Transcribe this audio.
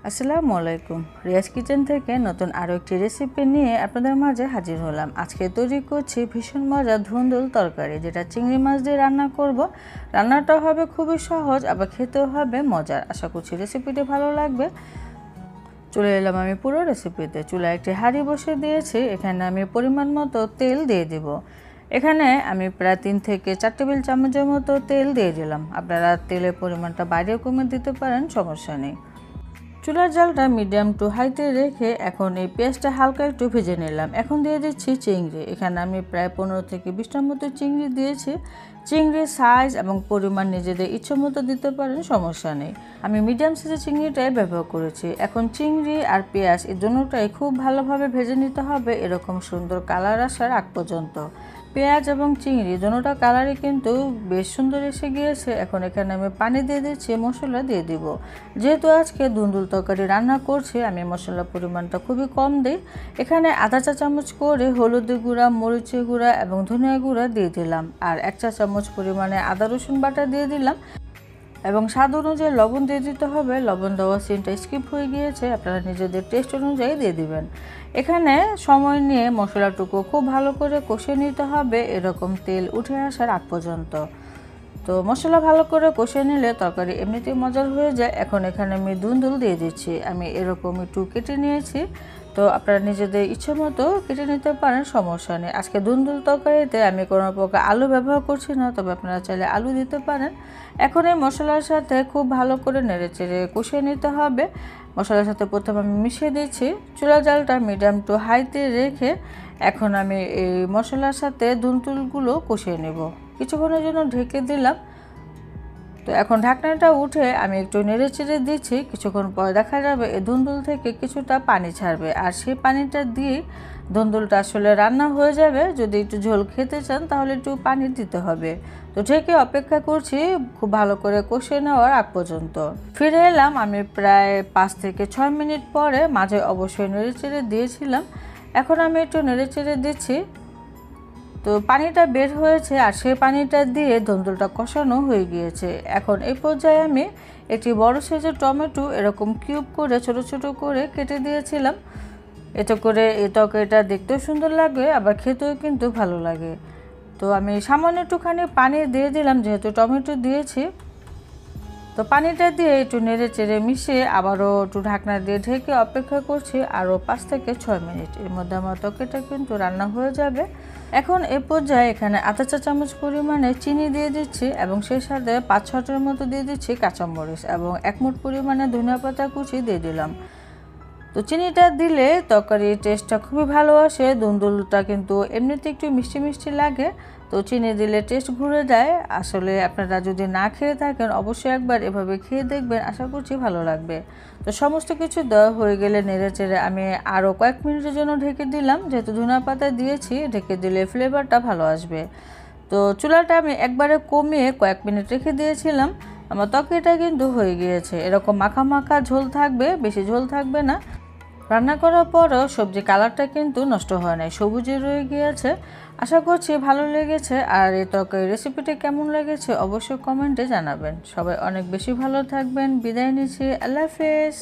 আসসালামু আলাইকুম। রিয়াজ কিচেন থেকে নতুন আরও একটি রেসিপি নিয়ে আপনাদের মাঝে হাজির হলাম। আজকে তৈরি করছি ভীষণ মজার ধুন্দুল তরকারি, যেটা চিংড়ি মাছ দিয়ে রান্না করব। রান্নাটা হবে খুবই সহজ, আবার খেতেও হবে মজার। আশা করছি রেসিপিটি ভালো লাগবে। চলে এলাম আমি পুরো রেসিপিতে। চুলায় একটি হাঁড়ি বসে দিয়েছি। এখানে আমি পরিমাণ মতো তেল দিয়ে দিব। এখানে আমি প্রায় 3 থেকে 4 টেবিল চামচের মতো তেল দিয়ে দিলাম। আপনারা তেলের পরিমাণটা বাড়িয়ে কমে দিতে পারেন, সমস্যা নেই। চুলার জালটা মিডিয়াম টু হাইতে রেখে এখন এই পেঁয়াজটা হালকা একটু ভেজে নিলাম। এখন দিয়ে দিচ্ছি চিংড়ি। এখানে আমি প্রায় 15 থেকে 20টার মতো চিংড়ি দিয়েছি। চিংড়ির সাইজ এবং পরিমাণ নিজেদের ইচ্ছে মতো দিতে পারেন, সমস্যা নেই। আমি মিডিয়াম সাইজের চিংড়িটাই ব্যবহার করেছি। এখন চিংড়ি আর পেঁয়াজ এই দুটোটাই খুব ভালোভাবে ভেজে নিতে হবে, এরকম সুন্দর কালার আসার আগ পর্যন্ত। পেঁয়াজ এবং চিংড়ি দুটোটা কালারই কিন্তু বেশ সুন্দর এসে গিয়েছে। এখন এখানে আমি পানি দিয়ে দিচ্ছি, মশলা দিয়ে দিব। যেহেতু আজকে ধুন্দুল তরকারি রান্না করছি, আমি মশলার পরিমাণটা খুবই কম দিই। এখানে আধা চা চামচ করে হলুদের গুঁড়া, মরিচের গুঁড়া এবং ধনিয়া গুঁড়া দিয়ে দিলাম। আর 1 চা চামচ পরিমাণে আদা রসুন বাটা দিয়ে দিলাম এবং স্বাদ অনুযায়ী লবণ দিয়ে দিতে হবে। লবণ দেওয়ার সিনটা স্কিপ হয়ে গিয়েছে, আপনারা নিজেদের টেস্ট অনুযায়ী দিয়ে দিবেন। এখানে সময় নিয়ে মশলাটুকু খুব ভালো করে কষিয়ে নিতে হবে, এরকম তেল উঠে আসার আগ পর্যন্ত। তো মশলা ভালো করে কষিয়ে নিলে তরকারি এমনিতেই মজার হয়ে যায়। এখন এখানে আমি ধুন্দুল দিয়ে দিচ্ছি। আমি এরকম একটু কেটে নিয়েছি, তো আপনারা নিজেদের ইচ্ছে মতো কেটে নিতে পারেন, সমস্যা নেই। আজকে ধুন্দুল তরকারিতে আমি কোনো প্রকার আলু ব্যবহার করছি না, তবে আপনারা চাইলে আলু দিতে পারেন। এখন এই মশলার সাথে খুব ভালো করে নেড়েচেড়ে কষিয়ে নিতে হবে। মশলার সাথে প্রথমে আমি মিশিয়ে দিচ্ছি। চুলা জালটা মিডিয়াম টু হাইতে রেখে এখন আমি এই মশলার সাথে ধুন্দুলগুলো কষিয়ে নেব। কিছুক্ষণের জন্য ঢেকে দিলাম। তো এখন ঢাকনাটা উঠে আমি একটু নেড়েচেড়ে দিচ্ছি। কিছুক্ষণ পর দেখা যাবে এই ধুন্দুল থেকে কিছুটা পানি ছাড়বে, আর সেই পানিটা দিয়ে ধুন্দুলটা আসলে রান্না হয়ে যাবে। যদি একটু ঝোল খেতে চান তাহলে একটু পানি দিতে হবে। তো ঢেকে অপেক্ষা করছি খুব ভালো করে কষিয়ে নেওয়ার আগ পর্যন্ত। ফিরে এলাম আমি প্রায় 5 থেকে 6 মিনিট পরে। মাঝে অবশ্যই নেড়েচেড়ে দিয়েছিলাম। এখন আমি একটু নেড়েচেড়ে দিচ্ছি। তো পানিটা বের হয়েছে, আর সেই পানিটা দিয়ে ধুন্দুলটা কষানো হয়ে গিয়েছে। এখন এই পর্যায়ে আমি একটি বড় সাইজের টমেটো এরকম কিউব করে ছোট ছোট করে কেটে দিয়েছিলাম। এতে করে এই তরকারিটা দেখতেও সুন্দর লাগে, আবার খেতেও কিন্তু ভালো লাগে। তো আমি সামান্য একটুখানি পানি দিয়ে দিলাম, যেহেতু টমেটো দিয়েছি। তো পানিটা দিয়ে একটু নেড়ে চেড়ে মিশিয়ে আবারও একটু ঢাকনা দিয়ে ঢেকে অপেক্ষা করছি আরও 5 থেকে 6 মিনিট। এর মধ্যে আমার তরকারিটা কিন্তু রান্না হয়ে যাবে। এখন এ পর্যায়ে এখানে আধা চা চামচ পরিমাণে চিনি দিয়ে দিচ্ছি এবং সেই সাথে 5-6টার মতো দিয়ে দিচ্ছি কাঁচামরিচ এবং 1 মুঠ পরিমাণে ধনিয়া পাতা কুচি দিয়ে দিলাম। তো চিনিটা দিলে তরকারির টেস্টটা খুবই ভালো আসে। ধুন্দুলটা কিন্তু এমনিতে একটু মিষ্টি মিষ্টি লাগে, তো চিনি দিলে টেস্ট ঘুরে যায়। আসলে আপনারা যদি না খেয়ে থাকেন অবশ্যই একবার এভাবে খেয়ে দেখবেন, আশা করছি ভালো লাগবে। তো সমস্ত কিছু দেওয়া হয়ে গেলে নেড়েচেড়ে আমি আরও কয়েক মিনিটের জন্য ঢেকে দিলাম। যেহেতু ধনিয়া পাতা দিয়েছি, ঢেকে দিলে ফ্লেভারটা ভালো আসবে। তো চুলাটা আমি একবারে কমিয়ে কয়েক মিনিট রেখে দিয়েছিলাম। আমার তরকারিটা কিন্তু হয়ে গিয়েছে। এরকম মাখা মাখা ঝোল থাকবে, বেশি ঝোল থাকবে না। রান্না করার পরও সবজি কালারটা কিন্তু নষ্ট হয় নাই, সবুজে রয়ে গিয়েছে। আশা করছি ভালো লেগেছে। আর এই তরকারি রেসিপিটা কেমন লেগেছে অবশ্যই কমেন্টে জানাবেন। সবাই অনেক বেশি ভালো থাকবেন। বিদায় নিচ্ছি। আল্লাহ হাফেজ।